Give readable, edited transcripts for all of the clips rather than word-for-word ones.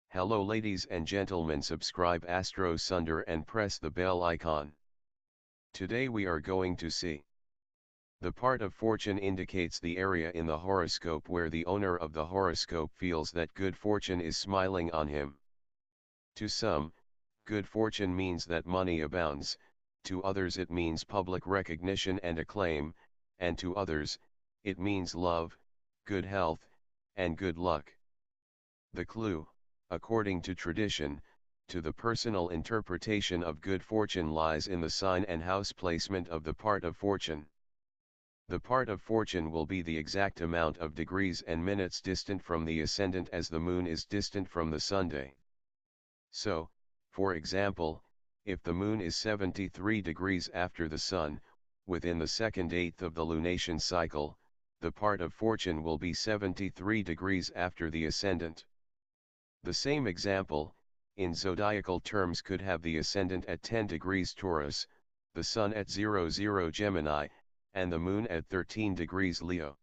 Hello ladies and gentlemen, subscribe Astro Sunder and press the bell icon. Today we are going to see. The part of fortune indicates the area in the horoscope where the owner of the horoscope feels that good fortune is smiling on him. To some, good fortune means that money abounds, to others it means public recognition and acclaim, and to others, it means love, good health, and good luck. The clue, according to tradition, to the personal interpretation of good fortune lies in the sign and house placement of the part of fortune. The part of fortune will be the exact amount of degrees and minutes distant from the ascendant as the moon is distant from the Sunday. So, for example, if the moon is 73 degrees after the sun, within the second eighth of the lunation cycle, the part of fortune will be 73 degrees after the ascendant. The same example, in zodiacal terms, could have the ascendant at 10 degrees Taurus, the sun at 00 Gemini, and the moon at 13 degrees Leo.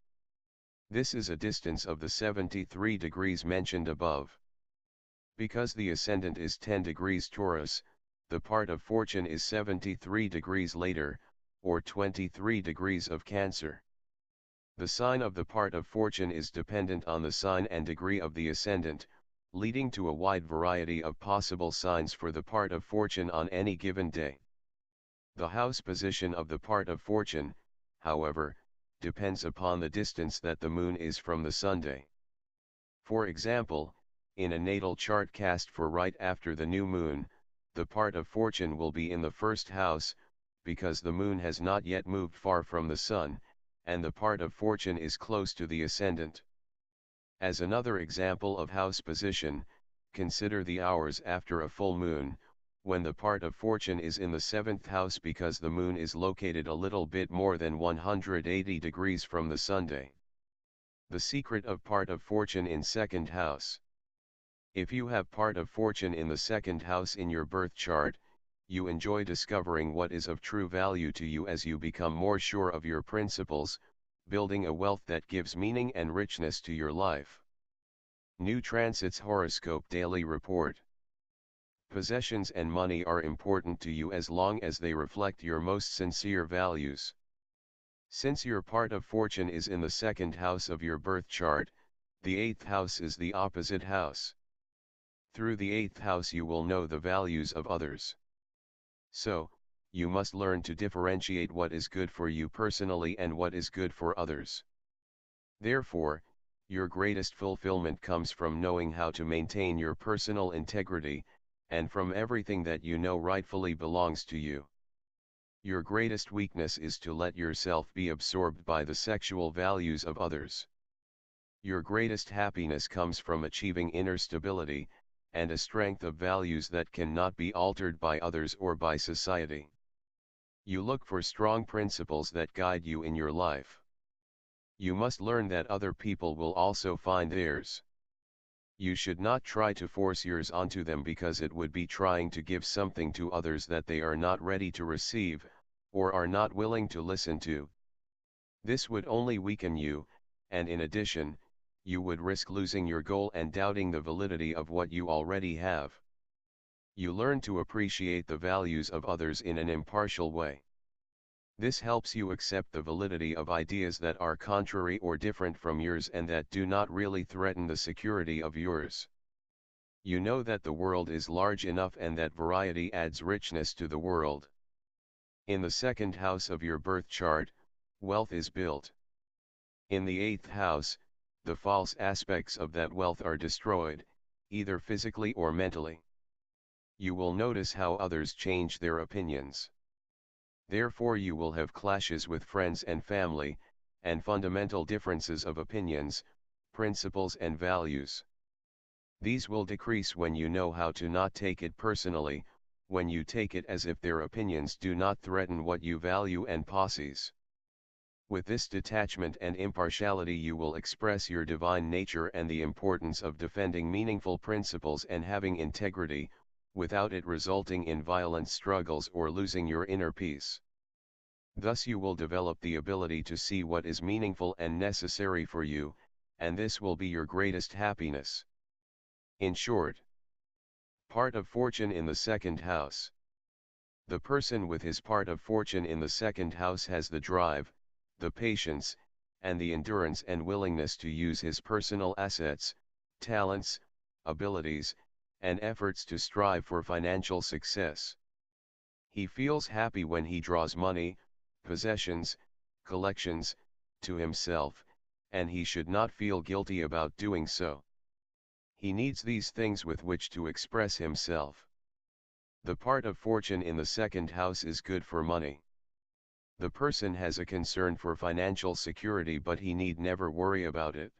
This is a distance of the 73 degrees mentioned above. Because the ascendant is 10 degrees Taurus, the part of fortune is 73 degrees later, or 23 degrees of Cancer. The sign of the part of fortune is dependent on the sign and degree of the ascendant, leading to a wide variety of possible signs for the part of fortune on any given day. The house position of the part of fortune, however, depends upon the distance that the moon is from the Sunday. For example, in a natal chart cast for right after the new moon, the part of fortune will be in the first house, because the moon has not yet moved far from the sun, and the part of fortune is close to the ascendant. As another example of house position, consider the hours after a full moon, when the part of fortune is in the 7th house because the moon is located a little bit more than 180 degrees from the Sunday. The secret of part of fortune in 2nd house. If you have part of fortune in the 2nd house in your birth chart, you enjoy discovering what is of true value to you as you become more sure of your principles, building a wealth that gives meaning and richness to your life. New Transits Horoscope Daily Report. Possessions and money are important to you as long as they reflect your most sincere values. Since your part of fortune is in the 2nd house of your birth chart, the 8th house is the opposite house. Through the 8th house you will know the values of others. So, you must learn to differentiate what is good for you personally and what is good for others. Therefore, your greatest fulfillment comes from knowing how to maintain your personal integrity, and from everything that you know rightfully belongs to you. Your greatest weakness is to let yourself be absorbed by the sexual values of others. Your greatest happiness comes from achieving inner stability, and a strength of values that cannot be altered by others or by society. You look for strong principles that guide you in your life. You must learn that other people will also find theirs. You should not try to force yours onto them because it would be trying to give something to others that they are not ready to receive, or are not willing to listen to. This would only weaken you, and in addition, you would risk losing your goal and doubting the validity of what you already have. You learn to appreciate the values of others in an impartial way. This helps you accept the validity of ideas that are contrary or different from yours and that do not really threaten the security of yours. You know that the world is large enough and that variety adds richness to the world. In the 2nd house of your birth chart, wealth is built. In the 8th house, the false aspects of that wealth are destroyed, either physically or mentally. You will notice how others change their opinions. Therefore you will have clashes with friends and family, and fundamental differences of opinions, principles and values. These will decrease when you know how to not take it personally, when you take it as if their opinions do not threaten what you value and possess. With this detachment and impartiality you will express your divine nature and the importance of defending meaningful principles and having integrity, without it resulting in violent struggles or losing your inner peace. Thus you will develop the ability to see what is meaningful and necessary for you, and this will be your greatest happiness. In short, part of fortune in the second house. The person with his part of fortune in the second house has the drive, the patience, and the endurance and willingness to use his personal assets, talents, abilities, and efforts to strive for financial success. He feels happy when he draws money, possessions, collections, to himself, and he should not feel guilty about doing so. He needs these things with which to express himself. The part of fortune in the second house is good for money. The person has a concern for financial security, but he need never worry about it.